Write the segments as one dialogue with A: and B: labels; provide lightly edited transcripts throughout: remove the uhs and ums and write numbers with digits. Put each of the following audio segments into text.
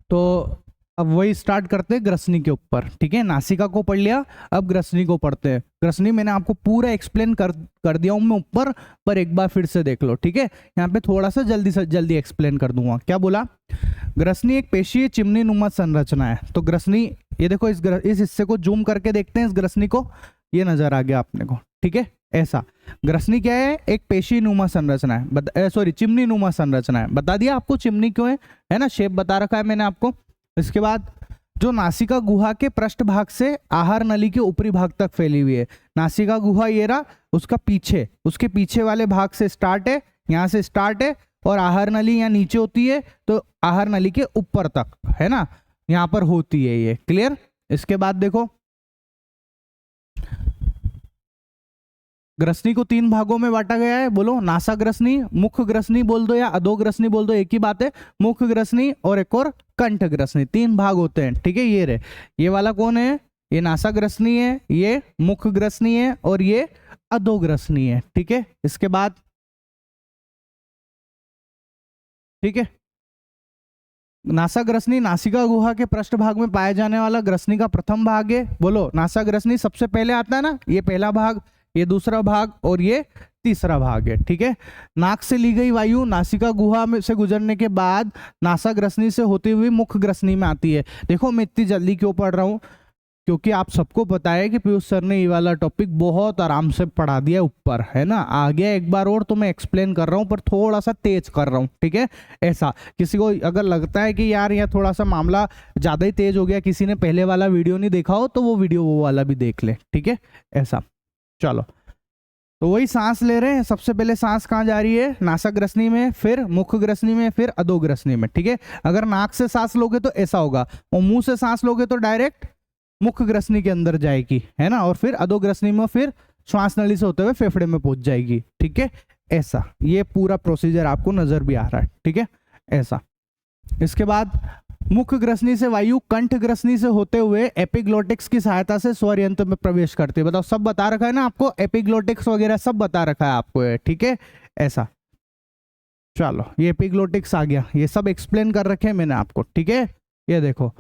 A: तो अब वही स्टार्ट करते हैं ग्रसनी के ऊपर, ठीक है। नासिका को पढ़ लिया, अब ग्रसनी को पढ़ते हैं। ग्रसनी मैंने आपको पूरा एक्सप्लेन कर दिया हूं मैं ऊपर, पर एक बार फिर से देख लो, ठीक है। यहाँ पे थोड़ा सा जल्दी एक्सप्लेन कर दूंगा। क्या बोला? ग्रसनी एक पेशीय चिमनी नुमा संरचना है। तो ग्रसनी, ये देखो इस हिस्से को जूम करके देखते हैं, इस ग्रसनी को, ये नजर आ गया अपने को, ठीक है। ऐसा ग्रसनी क्या है? एक पेशी नुमा संरचना है, सॉरी चिमनी नुमा संरचना है। बता दिया आपको चिमनी क्यों है ना, शेप बता रखा है मैंने आपको। इसके बाद जो नासिका गुहा के पृष्ठ भाग से आहार नली के ऊपरी भाग तक फैली हुई है। नासिका गुहा ये रहा, उसका पीछे, उसके पीछे वाले भाग से स्टार्ट है, यहाँ से स्टार्ट है, और आहार नली यहाँ नीचे होती है, तो आहार नली के ऊपर तक है ना, यहाँ पर होती है ये। क्लियर? इसके बाद देखो ग्रसनी को 3 भागों में बांटा गया है। बोलो, नासा ग्रसनी, मुख ग्रसनी बोल दो या अधो ग्रसनी बोल दो, एक ही बात है। मुख ग्रसनी और एक और कंठ ग्रसनी, 3 भाग होते हैं, ठीक है। ये रे, ये वाला कौन है? ये नासा ग्रसनी है, ये मुख ग्रसनी है, और ये अधो ग्रसनी है, ठीक है। इसके बाद ठीक है, नासा ग्रसनी नासिका गुहा के पृष्ठ भाग में पाए जाने वाला ग्रसनी का प्रथम भाग है। बोलो, नासा ग्रसनी सबसे पहले आता है ना, ये पहला भाग, ये दूसरा भाग, और ये तीसरा भाग है, ठीक है। नाक से ली गई वायु नासिका गुहा में से गुजरने के बाद नासा ग्रसनी से होती हुई मुख ग्रसनी में आती है। देखो मैं इतनी जल्दी क्यों पढ़ रहा हूँ, क्योंकि आप सबको पता है कि पीयूष सर ने ये वाला टॉपिक बहुत आराम से पढ़ा दिया ऊपर, है ना। आगे एक बार और तो मैं एक्सप्लेन कर रहा हूँ, पर थोड़ा सा तेज कर रहा हूँ, ठीक है। ऐसा किसी को अगर लगता है कि यार यह थोड़ा सा मामला ज़्यादा ही तेज हो गया, किसी ने पहले वाला वीडियो नहीं देखा हो, तो वो वाला भी देख ले, ठीक है। ऐसा चलो, तो वही सांस ले रहे हैं। सबसे पहले सांस कहाँ जा रही है? नासा ग्रसनी में, फिर मुख ग्रसनी में, फिर अधो ग्रसनी में, ठीक है। अगर नाक से सांस लोगे तो ऐसा होगा, और मुंह से सांस लोगे तो डायरेक्ट मुख ग्रसनी के अंदर जाएगी, है ना, और फिर अधो ग्रसनी में फिर श्वास नली से होते हुए फेफड़े में पहुंच जाएगी, ठीक है। ऐसा ये पूरा प्रोसीजर आपको नजर भी आ रहा है, ठीक है। ऐसा इसके बाद मुख ग्रसनी से वायु कंठ ग्रसनी से होते हुए एपिग्लोटिक्स की सहायता से स्वर यंत्र में प्रवेश करती है। बताओ, सब बता रखा है ना आपको, एपिग्लोटिक्स वगैरह सब बता रखा है आपको, ठीक है। ऐसा चलो, ये एपिग्लोटिक्स आ गया, ये सब एक्सप्लेन कर रखे हैं मैंने आपको, ठीक है। ये देखो,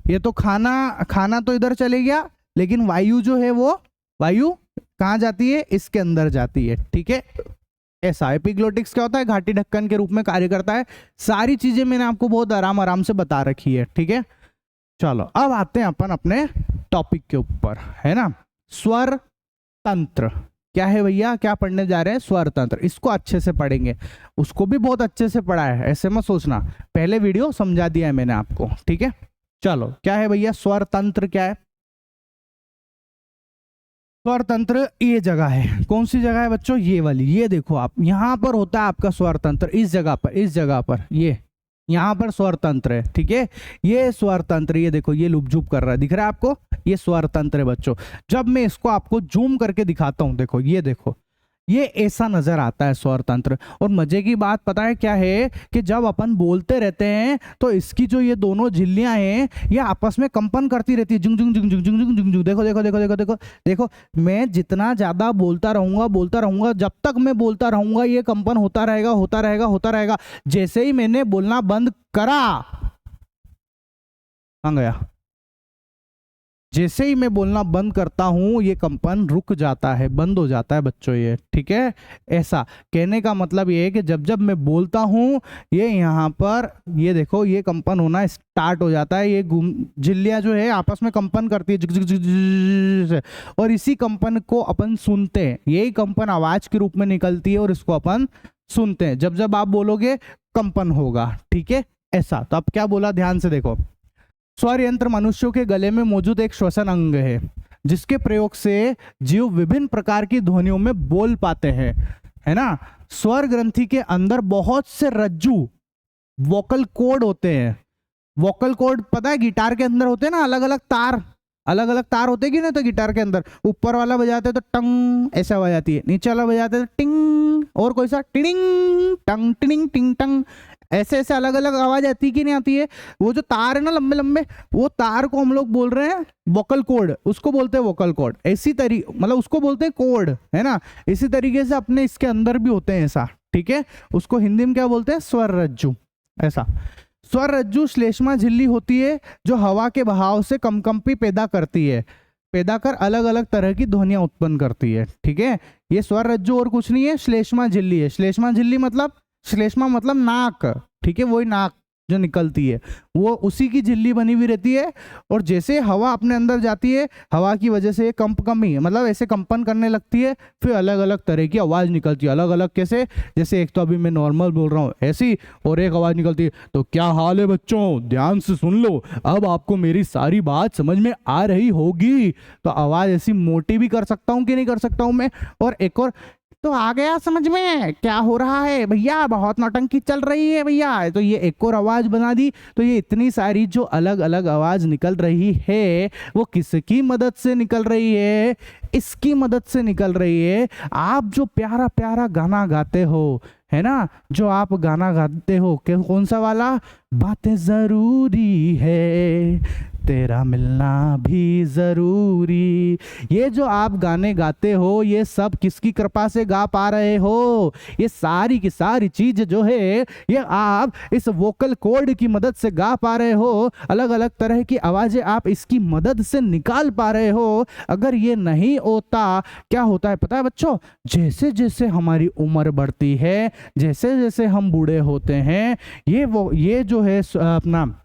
A: ये तो खाना तो इधर चले गया, लेकिन वायु जो है वो वायु कहाँ जाती है? इसके अंदर जाती है, ठीक है। ऐसा एपिग्लोटिक्स क्या होता है? घाटी ढक्कन के रूप में कार्य करता है। सारी चीजें मैंने आपको बहुत आराम से बता रखी है, ठीक है। चलो अब आते हैं अपन अपने टॉपिक के ऊपर, है ना। स्वर तंत्र क्या है भैया? क्या पढ़ने जा रहे हैं? स्वर तंत्र। इसको अच्छे से पढ़ेंगे, उसको भी बहुत अच्छे से पढ़ा है, ऐसे मत सोचना, पहले वीडियो समझा दिया है मैंने आपको, ठीक है। चलो, क्या है भैया स्वर तंत्र? क्या है स्वर तंत्र? ये जगह है, कौन सी जगह है बच्चों? ये वाली, ये देखो आप, यहाँ पर होता है आपका स्वर तंत्र, इस जगह पर ये यहाँ पर स्वर तंत्र है, ठीक है। ये स्वर तंत्र, ये देखो, ये लुपझुप कर रहा है, दिख रहा है आपको? ये स्वर तंत्र है बच्चों। जब मैं इसको आपको जूम करके दिखाता हूँ, देखो ये देखो, ये ऐसा नजर आता है स्वर तंत्र। और मजे की बात पता है क्या है? कि जब अपन बोलते रहते हैं तो इसकी जो ये दोनों झिल्लियां हैं, ये आपस में कंपन करती रहती है, Jung Jung Jung Jung Jung Jung Jung Jung. देखो देखो देखो देखो देखो देखो, मैं जितना ज्यादा बोलता रहूंगा, जब तक मैं बोलता रहूंगा ये कंपन होता रहेगा। जैसे ही मैंने बोलना बंद करा, कहाँ गया? जैसे ही मैं बोलना बंद करता हूं, ये कंपन रुक जाता है, बंद हो जाता है बच्चों, ये, ठीक है। ऐसा कहने का मतलब ये है कि जब जब मैं बोलता हूं, ये यहाँ पर, ये देखो, ये कंपन होना स्टार्ट हो जाता है। ये झिल्लियां जो है आपस में कंपन करती है, जिग जिग जिग जिग, और इसी कंपन को अपन सुनते हैं। यही कंपन आवाज के रूप में निकलती है और इसको अपन सुनते हैं। जब जब आप बोलोगे कंपन होगा, ठीक है। ऐसा, तो अब क्या बोला, ध्यान से देखो। स्वर यंत्र मनुष्यों के गले में मौजूद एक श्वसन अंग है, जिसके प्रयोग से जीव विभिन्न प्रकार की ध्वनियों में बोल पाते हैं, है ना। स्वर ग्रंथि के अंदर बहुत से रज्जु वोकल कॉर्ड होते हैं। वोकल कॉर्ड पता है गिटार के अंदर होते हैं ना, अलग अलग तार होते हैं कि नहीं? तो गिटार के अंदर ऊपर वाला बजाते तो टंग ऐसा बजाती है, नीचे वाला बजाते तो टिंग, और कोई सा टिडिंग टंग टिडिंग टिंग टंग, ऐसे ऐसे अलग अलग आवाज आती है कि नहीं आती है? वो जो तार है ना लंबे लंबे, वो तार को हम लोग बोल रहे हैं वोकल कॉर्ड, उसको बोलते हैं वोकल कॉर्ड। ऐसी तरीके, मतलब उसको बोलते हैं कॉर्ड, है ना। इसी तरीके से अपने इसके अंदर भी होते हैं ऐसा, ठीक है। उसको हिंदी में क्या बोलते हैं? स्वर रज्जु। ऐसा स्वर रज्जु श्लेष्मा झिल्ली होती है जो हवा के बहाव से कंपकंपी पैदा करती है, पैदा कर अलग अलग तरह की ध्वनियां उत्पन्न करती है। ठीक है, ये स्वर रज्जु और कुछ नहीं है, श्लेष्मा झिल्ली है। श्लेष्मा झिल्ली मतलब, श्लेष्मा मतलब नाक, ठीक है, वही नाक जो निकलती है वो उसी की झिल्ली बनी हुई रहती है। और जैसे हवा अपने अंदर जाती है, हवा की वजह से कंपकंपी मतलब ऐसे कंपन करने लगती है, फिर अलग अलग तरह की आवाज निकलती है। अलग अलग कैसे, जैसे एक तो अभी मैं नॉर्मल बोल रहा हूँ ऐसी, और एक आवाज निकलती है। तो क्या हाल है बच्चों, ध्यान से सुन लो, अब आपको मेरी सारी बात समझ में आ रही होगी। तो आवाज ऐसी मोटी भी कर सकता हूँ कि नहीं कर सकता हूँ मैं। और एक और, तो आ गया समझ में क्या हो रहा है भैया, बहुत नौटंकी चल रही है भैया। तो ये एक और आवाज बना दी। तो ये इतनी सारी जो अलग अलग आवाज निकल रही है वो किसकी मदद से निकल रही है, इसकी मदद से निकल रही है। आप जो प्यारा प्यारा गाना गाते हो, है ना, जो आप गाना गाते हो, कौन सा वाला, बातें जरूरी है, तेरा मिलना भी जरूरी, ये जो आप गाने गाते हो ये सब किसकी कृपा से गा पा रहे हो। ये सारी की सारी चीज जो है ये आप इस वोकल कॉर्ड की मदद से गा पा रहे हो। अलग अलग तरह की आवाजें आप इसकी मदद से निकाल पा रहे हो। अगर ये नहीं होता, क्या होता है पता है बच्चों, जैसे जैसे हमारी उम्र बढ़ती है, जैसे जैसे हम बूढ़े होते हैं, ये जो है अपना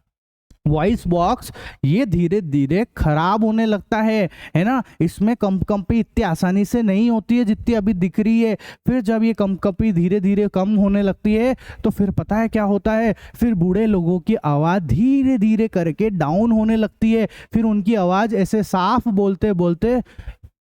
A: वॉइस बॉक्स ये धीरे धीरे खराब होने लगता है ना। इसमें कंपकंपी इतनी आसानी से नहीं होती है जितनी अभी दिख रही है। फिर जब ये कंपकंपी धीरे धीरे कम होने लगती है तो फिर पता है क्या होता है, फिर बूढ़े लोगों की आवाज़ धीरे धीरे करके डाउन होने लगती है। फिर उनकी आवाज़ ऐसे साफ बोलते बोलते,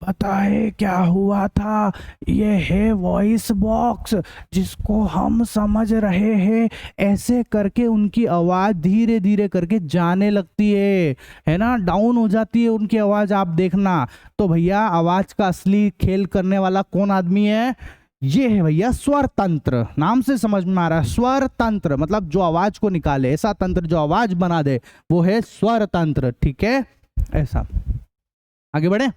A: पता है क्या हुआ था, ये है वॉइस बॉक्स जिसको हम समझ रहे हैं, ऐसे करके उनकी आवाज़ धीरे धीरे करके जाने लगती है ना, डाउन हो जाती है उनकी आवाज़। आप देखना तो भैया आवाज़ का असली खेल करने वाला कौन आदमी है, ये है भैया स्वर तंत्र। नाम से समझ में आ रहा है, स्वर तंत्र मतलब जो आवाज को निकाले, ऐसा तंत्र जो आवाज बना दे वो है स्वर तंत्र। ठीक है, ऐसा आगे बढ़े।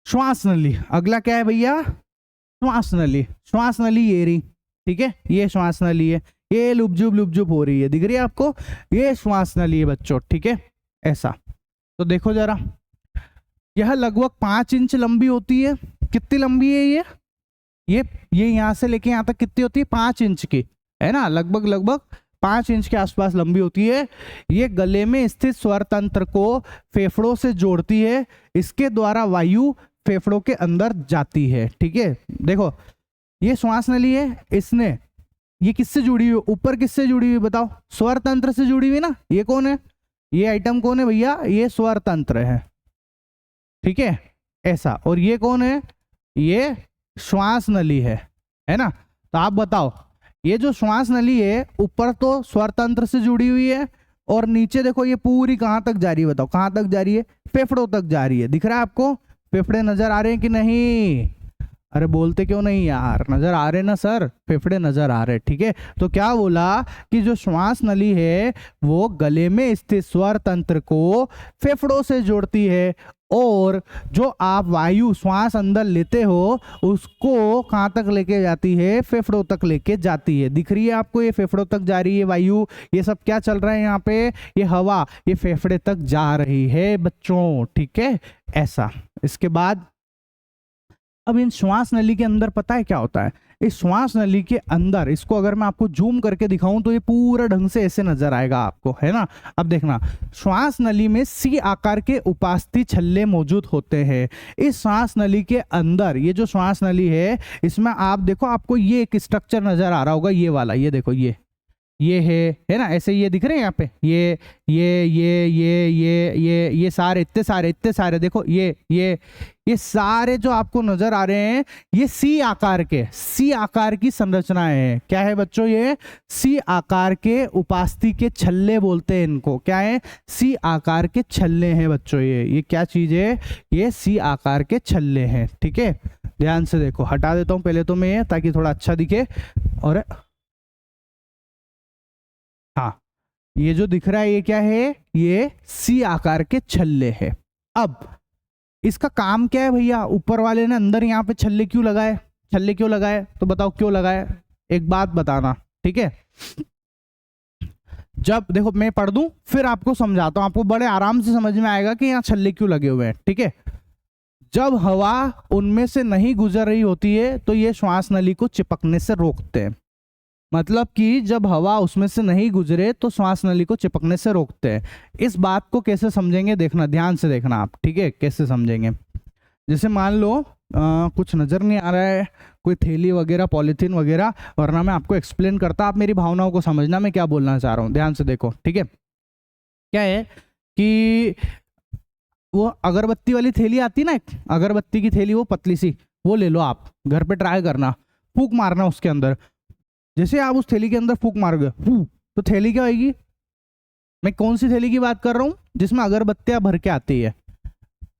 A: श्वास नली, अगला क्या है भैया, श्वास नली। श्वास नली ये रही, ठीक है, ये श्वास नली है, ये लुबजुब हो रही है, दिख रही है आपको, ये श्वास नली है बच्चों। ठीक है, ऐसा। तो देखो जरा, यह लगभग 5 इंच लंबी होती है। कितनी लंबी है ये यहां से लेके यहां तक कितनी होती है, 5 इंच की, है ना, लगभग 5 इंच के आसपास लंबी होती है। ये गले में स्थित स्वर तंत्र को फेफड़ों से जोड़ती है, इसके द्वारा वायु फेफड़ों के अंदर जाती है। ठीक है, देखो ये श्वास नली है, इसने ये किससे जुड़ी हुई, ऊपर किससे जुड़ी हुई बताओ, स्वर तंत्र से जुड़ी हुई ना। ये कौन है, ये आइटम कौन है भैया, ये स्वर तंत्र है। ठीक है, ऐसा। और ये कौन है, ये श्वास नली है ना। तो आप बताओ, ये जो श्वास नली है ऊपर तो स्वर तंत्र से जुड़ी हुई है, और नीचे देखो ये पूरी कहां तक जा रही है, बताओ कहां तक जा रही है, फेफड़ों तक जा रही है। दिख रहा है आपको, फेफड़े नजर आ रहे हैं कि नहीं, अरे बोलते क्यों नहीं यार, नजर आ रहे ना सर, फेफड़े नजर आ रहे। ठीक है, तो क्या बोला कि जो श्वास नली है वो गले में स्थित स्वर तंत्र को फेफड़ों से जोड़ती है, और जो आप वायु श्वास अंदर लेते हो उसको कहाँ तक लेके जाती है, फेफड़ों तक लेके जाती है। दिख रही है आपको, ये फेफड़ों तक जा रही है वायु, ये सब क्या चल रहा है यहाँ पे, ये हवा ये फेफड़े तक जा रही है बच्चों। ठीक है, ऐसा। इसके बाद अब इन श्वास नली के अंदर पता है क्या होता है, इस श्वास नली के अंदर, इसको अगर मैं आपको जूम करके दिखाऊं तो ये पूरा ढंग से ऐसे नजर आएगा आपको, है ना। अब देखना, श्वास नली में सी आकार के उपास्थि छल्ले मौजूद होते हैं। इस श्वास नली के अंदर, ये जो श्वास नली है इसमें आप देखो, आपको ये एक स्ट्रक्चर नजर आ रहा होगा, ये वाला, ये देखो, ये है ना, ऐसे ये दिख रहे हैं यहाँ पे, ये सारे इतने सारे देखो, ये सारे जो आपको नजर आ रहे हैं ये सी आकार की संरचनाएं हैं। क्या है बच्चों, ये सी आकार के उपास्थि के छल्ले बोलते हैं इनको। क्या है, सी आकार के छल्ले हैं बच्चों। ये क्या चीज है, ये सी आकार के छल्ले हैं। ठीक है, ध्यान से देखो, हटा देता हूं पहले तो मैं ये, ताकि थोड़ा अच्छा दिखे। और हाँ, ये जो दिख रहा है ये क्या है, ये सी आकार के छल्ले है। अब इसका काम क्या है भैया, ऊपर वाले ने अंदर यहाँ पे छल्ले क्यों लगाए, तो बताओ क्यों लगाए, एक बात बताना। ठीक है, जब देखो मैं पढ़ दूं फिर आपको समझाता हूं, आपको बड़े आराम से समझ में आएगा कि यहाँ छल्ले क्यों लगे हुए हैं, ठीक है। जब हवा उनमें से नहीं गुजर रही होती है तो ये श्वास नली को चिपकने से रोकते हैं। मतलब कि जब हवा उसमें से नहीं गुजरे तो श्वास नली को चिपकने से रोकते हैं। इस बात को कैसे समझेंगे देखना, ध्यान से देखना आप, ठीक है। कैसे समझेंगे, जैसे मान लो कुछ नज़र नहीं आ रहा है, कोई थैली वगैरह पॉलीथीन वगैरह, वरना मैं आपको एक्सप्लेन करता, आप मेरी भावनाओं को समझना मैं क्या बोलना चाह रहा हूँ। ध्यान से देखो, ठीक है। क्या है कि वो अगरबत्ती वाली थैली आती ना, अगरबत्ती की थैली, वो पतली सी, वो ले लो, आप घर पे ट्राई करना, फूंक मारना उसके अंदर। जैसे आप उस थैली के अंदर फूंक मारोगे तो थैली क्या होगी, मैं कौन सी थैली की बात कर रहा हूँ, जिसमें अगरबत्तियां भर के आती है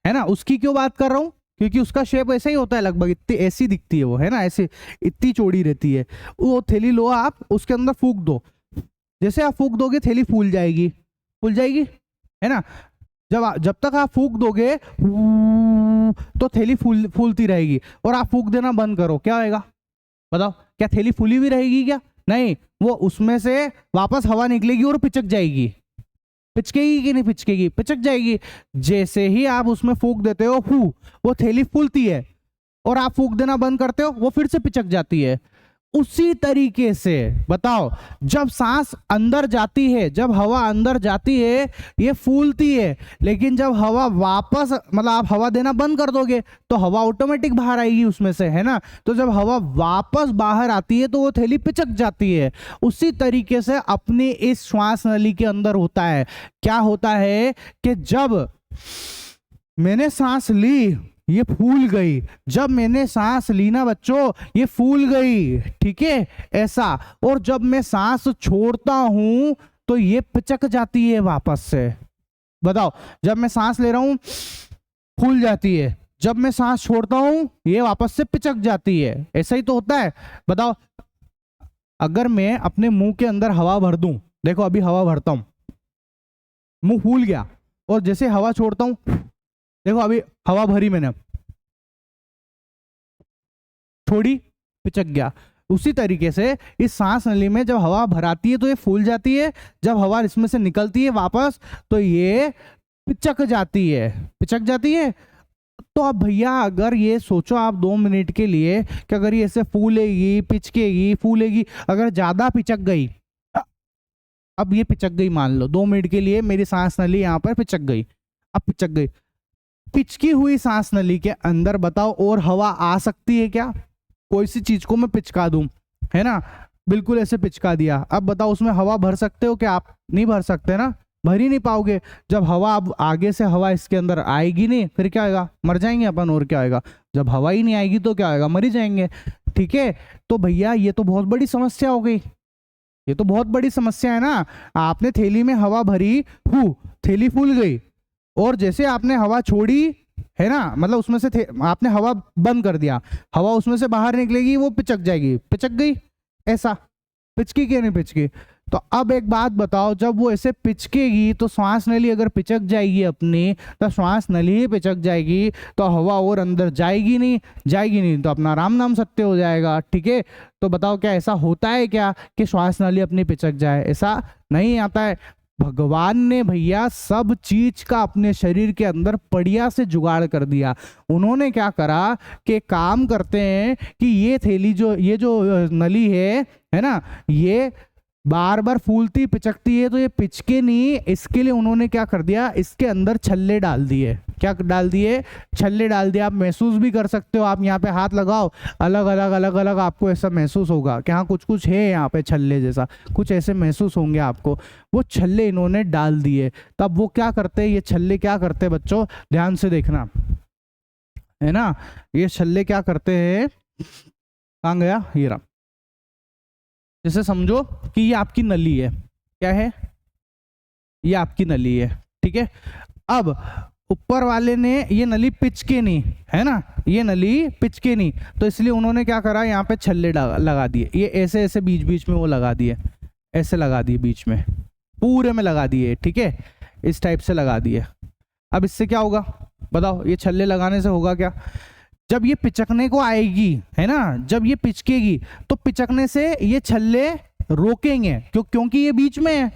A: ना, उसकी क्यों बात कर रहा हूँ, क्योंकि उसका शेप ऐसा ही होता है लगभग, इतनी ऐसी दिखती है वो, है ना, ऐसे इतनी चौड़ी रहती है। वो थैली लो आप, उसके अंदर फूंक दो, जैसे आप फूंक दोगे थैली फूल जाएगी, फूल जाएगी, है ना। जब तक आप फूंक दोगे तो थैली फूलती रहेगी, और आप फूंक देना बंद करो, क्या होएगा बताओ, क्या थैली फूली हुई रहेगी क्या? नहीं, वो उसमें से वापस हवा निकलेगी और पिचक जाएगी। पिचकेगी कि नहीं पिचकेगी? पिचक जाएगी। जैसे ही आप उसमें फूंक देते हो वो थैली फूलती है, और आप फूंक देना बंद करते हो वो फिर से पिचक जाती है। उसी तरीके से बताओ, जब सांस अंदर जाती है, जब हवा अंदर जाती है ये फूलती है, लेकिन जब हवा वापस, मतलब आप हवा देना बंद कर दोगे तो हवा ऑटोमेटिक बाहर आएगी उसमें से, है ना। तो जब हवा वापस बाहर आती है तो वो थैली पिचक जाती है। उसी तरीके से अपनी इस श्वास नली के अंदर होता है। क्या होता है कि जब मैंने सांस ली ये फूल गई, जब मैंने सांस ली ना बच्चों ये फूल गई, ठीक है, ऐसा। और जब मैं सांस छोड़ता हूं तो ये पिचक जाती है वापस से। बताओ, जब मैं सांस ले रहा हूं फूल जाती है, जब मैं सांस छोड़ता हूं ये वापस से पिचक जाती है। ऐसा ही तो होता है। बताओ, अगर मैं अपने मुंह के अंदर हवा भर दूं, देखो अभी हवा भरता हूं, मुंह फूल गया, और जैसे हवा छोड़ता हूं, देखो अभी हवा भरी मैंने, छोड़ी, पिचक गया। उसी तरीके से इस सांस नली में जब हवा भराती है तो ये फूल जाती है, जब हवा इसमें से निकलती है वापस तो ये पिचक जाती है, पिचक जाती है। तो अब भैया अगर ये सोचो आप 2 मिनट के लिए कि अगर ये ऐसे फूलेगी पिचकेगी फूलेगी, अगर ज्यादा पिचक गई, अब ये पिचक गई, मान लो 2 मिनट के लिए मेरी सांस नली यहाँ पर पिचक गई, अब पिचक गई, पिचकी हुई सांस नली के अंदर बताओ और हवा आ सकती है क्या? कोई सी चीज को मैं पिचका दूं, है ना, बिल्कुल ऐसे पिचका दिया, अब बताओ उसमें हवा भर सकते हो क्या? आप नहीं भर सकते ना, भर ही नहीं पाओगे। जब हवा, अब आगे से हवा इसके अंदर आएगी नहीं, फिर क्या होगा, मर जाएंगे अपन, और क्या होगा। जब हवा ही नहीं आएगी तो क्या होगा, मर ही जाएंगे, ठीक है। तो भैया ये तो बहुत बड़ी समस्या हो गई, ये तो बहुत बड़ी समस्या है ना। आपने थैली में हवा भरी, थैली फूल गई, और जैसे आपने हवा छोड़ी, है ना, मतलब उसमें से आपने हवा बंद कर दिया, हवा उसमें से बाहर निकलेगी, वो पिचक जाएगी, पिचक गई, ऐसा पिचकी कि नहीं पिचकी? तो अब एक बात बताओ, जब वो ऐसे पिचकेगी तो श्वास नली अगर पिचक जाएगी अपनी, तो श्वास नली ही पिचक जाएगी, तो हवा और अंदर जाएगी नहीं, जाएगी नहीं तो अपना राम नाम सत्य हो जाएगा, ठीक है। तो बताओ क्या ऐसा होता है क्या कि श्वास नली अपनी पिचक जाए? ऐसा नहीं आता है। भगवान ने भैया सब चीज का अपने शरीर के अंदर बढ़िया से जुगाड़ कर दिया। उन्होंने क्या करा कि काम करते हैं कि ये थैली जो, ये जो नली है ना, ये बार बार फूलती पिचकती है तो ये पिचके नहीं, इसके लिए उन्होंने क्या कर दिया, इसके अंदर छल्ले डाल दिए। क्या डाल दिए? छल्ले डाल दिए। आप महसूस भी कर सकते हो, आप यहाँ पे हाथ लगाओ, अलग अलग अलग अलग आपको ऐसा महसूस होगा कि हाँ कुछ कुछ है यहाँ पे छल्ले जैसा, कुछ ऐसे महसूस होंगे आपको। वो छल्ले इन्होंने डाल दिए। तब वो क्या करते हैं, ये छल्ले क्या करते हैं बच्चों, ध्यान से देखना, है ना, ये छल्ले क्या करते हैं, कहाँ गया, ये रहा। जैसे समझो कि ये आपकी नली है, क्या है, ये आपकी नली है, ठीक है। अब ऊपर वाले ने ये नली पिचके नहीं, है ना, ये नली पिचके नहीं, तो इसलिए उन्होंने क्या करा, यहाँ पे छल्ले लगा दिए, ये ऐसे ऐसे बीच बीच में वो लगा दिए, ऐसे लगा दिए, बीच में पूरे में लगा दिए, ठीक है, इस टाइप से लगा दिए। अब इससे क्या होगा बताओ, ये छल्ले लगाने से होगा क्या? जब ये पिचकने को आएगी, है ना, जब ये पिचकेगी तो पिचकने से ये छल्ले रोकेंगे, क्योंकि ये बीच में है,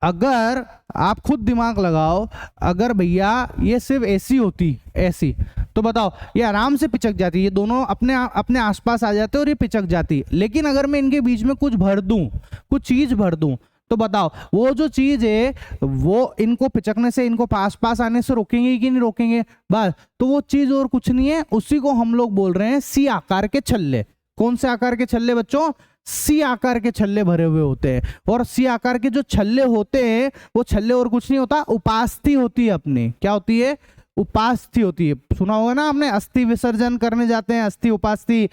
A: अगर आप खुद दिमाग लगाओ, अगर भैया ये सिर्फ ऐसी होती, ऐसी, तो बताओ ये आराम से पिचक जाती, ये दोनों अपने आसपास आ जाते और ये पिचक जाती। लेकिन अगर मैं इनके बीच में कुछ भर दूं, कुछ चीज भर दूं, तो बताओ वो जो चीज है वो इनको पिचकने से, इनको पास पास आने से रोकेंगे कि नहीं रोकेंगे? बस, तो वो चीज और कुछ नहीं है, उसी को हम लोग बोल रहे हैं सी आकार के छल्ले। कौन से आकार के छल्ले बच्चों? सी आकार के छल्ले भरे हुए होते हैं। और सी आकार के जो छल्ले होते हैं वो छल्ले और कुछ नहीं होता, उपास्थि होती है अपनी। क्या होती है? उपास्थि होती है। सुना होगा ना आपने, अस्थि विसर्जन करने जाते हैं, अस्थि उपास्थि,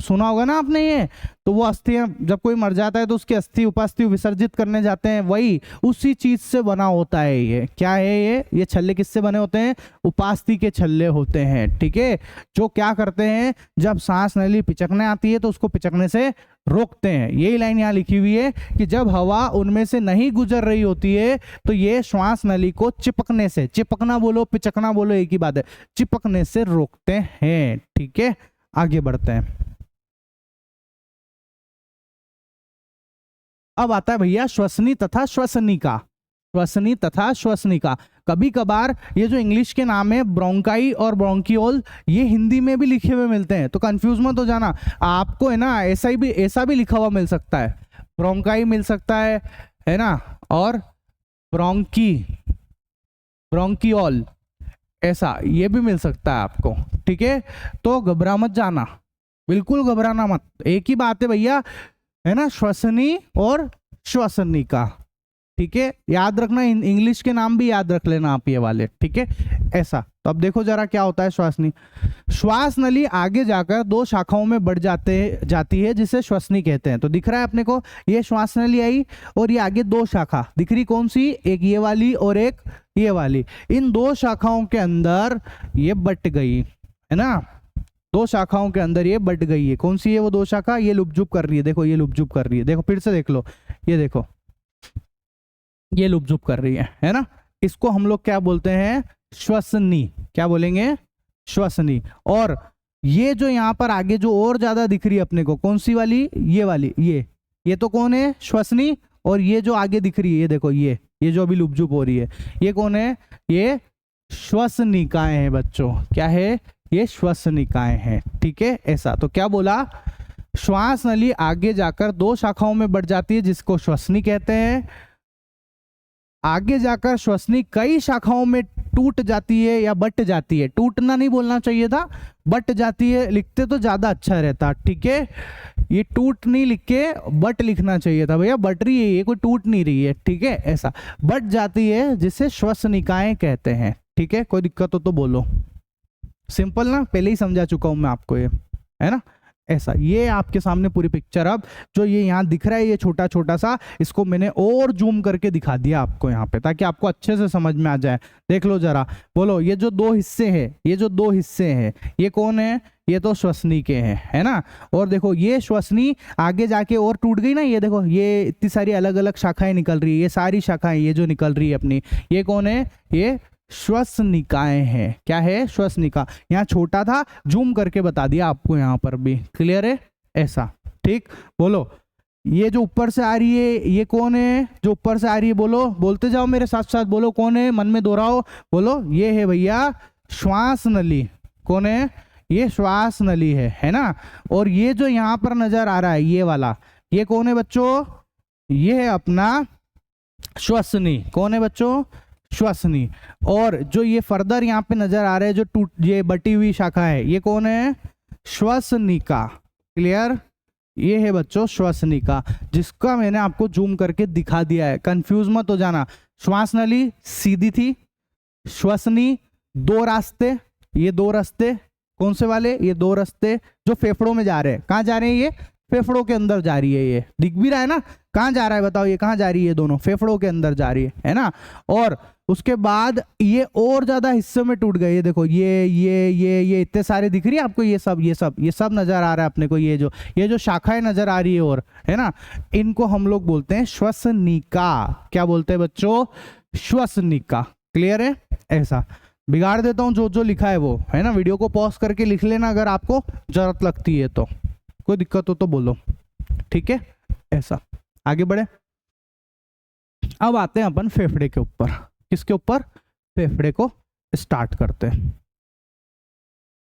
A: सुना होगा ना आपने ये। तो वो अस्थियां जब कोई मर जाता है तो उसकी अस्थि उपास्थि विसर्जित करने जाते हैं, वही उसी चीज से बना होता है ये। क्या है ये छल्ले किससे बने होते हैं? उपास्थि के छल्ले होते हैं, ठीक है। जो क्या करते हैं, जब सांस नली पिचकने आती है तो उसको पिचकने से रोकते हैं। यही लाइन यहाँ लिखी हुई है कि जब हवा उनमें से नहीं गुजर रही होती है तो ये श्वास नली को चिपकने से, चिपकना बोलो पिचकना बोलो एक ही बात है, चिपकने से रोकते हैं, ठीक है। आगे बढ़ते हैं। अब आता है भैया श्वसनी तथा श्वसनिका। श्वसनी तथा श्वसनिका, कभी कभार ये जो इंग्लिश के नाम है ब्रोंकाई और ब्रोंकियोल, ये हिंदी में भी लिखे हुए मिलते हैं, तो कंफ्यूज मत हो जाना। आपको है ना ऐसा भी लिखा हुआ मिल सकता है, ब्रोंकाई मिल सकता है ना, और ब्रोंकियोल ऐसा ये भी मिल सकता है आपको, ठीक है। तो घबरा मत जाना, बिल्कुल घबराना मत, एक ही बात है भैया, है ना, श्वसनी और श्वसनिका, ठीक है। याद रखना, इंग्लिश के नाम भी याद रख लेना आप ये वाले, ठीक है। ऐसा, तो अब देखो जरा क्या होता है श्वासनी। श्वास नली आगे जाकर दो शाखाओं में बढ़ जाती है जिसे श्वसनी कहते हैं। तो दिख रहा है अपने को, ये श्वास नली आई और ये आगे दो शाखा दिख रही, कौन सी? एक ये वाली और एक ये वाली। इन दो शाखाओं के अंदर ये बट गई, है ना, दो शाखाओं के अंदर ये बट गई है। कौन सी है वो दो शाखा? ये लुपझुप कर रही है, देखो ये लुपझुप कर रही है, देखो फिर से देख लो, ये देखो ये लुपझुप कर रही है ना। इसको हम लोग क्या बोलते हैं? श्वसनी। क्या बोलेंगे? श्वसनी। और ये जो यहाँ पर आगे जो और ज्यादा दिख रही है अपने को, कौन सी वाली? ये वाली, ये तो कौन है? श्वसनी। और ये जो आगे दिख रही है, ये देखो ये जो अभी लुपझुप हो रही है, ये कौन है? ये श्वसनिकाएं हैं बच्चों। क्या है? ये श्वसनिकाएं हैं, ठीक है। ऐसा, तो क्या बोला? श्वास नली आगे जाकर दो शाखाओं में बढ़ जाती है जिसको श्वसनी कहते हैं। आगे जाकर श्वसनी कई शाखाओं में टूट जाती है या बट जाती है, टूटना नहीं बोलना चाहिए था, बट जाती है लिखते तो ज्यादा अच्छा रहता, ठीक है। ये टूट नहीं लिख के बट लिखना चाहिए था भैया, बट रही है ये, कोई टूट नहीं रही है, ठीक है। ऐसा बट जाती है जिसे श्वसनिकाएं कहते हैं, ठीक है। कोई दिक्कत हो तो बोलो, सिंपल ना, पहले ही समझा चुका हूं मैं आपको, ये है ना। ऐसा, ये आपके सामने पूरी पिक्चर। अब जो ये यहाँ दिख रहा है ये छोटा छोटा सा, इसको मैंने और जूम करके दिखा दिया आपको यहाँ पे, ताकि आपको अच्छे से समझ में आ जाए। देख लो जरा, बोलो ये जो दो हिस्से हैं, ये जो दो हिस्से हैं, ये कौन है? ये तो श्वसनी के हैं, है ना। और देखो ये श्वसनी आगे जाके और टूट गई ना, ये देखो ये इतनी सारी अलग अलग शाखाएं निकल रही है, ये सारी शाखाएं ये जो निकल रही है अपनी, ये कौन है? ये श्वसनिकाएं हैं। क्या है? श्वसनिका। यहाँ छोटा था, जूम करके बता दिया आपको, यहाँ पर भी क्लियर है। ऐसा, ठीक। बोलो ये जो ऊपर से आ रही है ये कौन है? जो ऊपर से आ रही है, बोलो, बोलते जाओ मेरे साथ साथ, बोलो कौन है, मन में दोहराओ, बोलो। ये है भैया श्वास नली। कौन है? ये श्वास नली है ना। और ये जो यहाँ पर नजर आ रहा है ये वाला, ये कौन है बच्चों? ये है अपना श्वसनी। कौन है बच्चों? श्वसनी। और जो ये फर्दर यहाँ पे नजर आ रहा है, जो ये बटी हुई शाखा है, ये कौन है? श्वसनिका। क्लियर? ये है बच्चों श्वसनिका, जिसका मैंने आपको जूम करके दिखा दिया है, कंफ्यूज मत हो जाना। श्वास नली सीधी थी, श्वसनी दो रास्ते, ये दो रास्ते कौन से वाले? ये दो रास्ते जो फेफड़ों में जा रहे हैं। कहाँ जा रहे हैं? ये फेफड़ों के अंदर जा रही है, ये दिख भी रहा है ना। कहाँ जा रहा है बताओ? ये कहाँ जा रही है? दोनों फेफड़ों के अंदर जा रही है ना। और उसके बाद ये और ज्यादा हिस्से में टूट गए, ये देखो ये इतने सारे दिख रही है आपको, ये सब नजर आ रहा है अपने को। ये जो शाखाएं नजर आ रही है, और है ना, इनको हम लोग बोलते हैं श्वसनिका। क्या बोलते हैं बच्चों? श्वसनिका। क्लियर है? ऐसा बिगाड़ देता हूँ जो जो लिखा है वो, है ना। वीडियो को पॉज करके लिख लेना अगर आपको जरूरत लगती है तो, कोई दिक्कत हो तो बोलो, ठीक है। ऐसा, आगे बढ़े। अब आते हैं अपन फेफड़े के ऊपर। किसके ऊपर? फेफड़े को स्टार्ट करते हैं।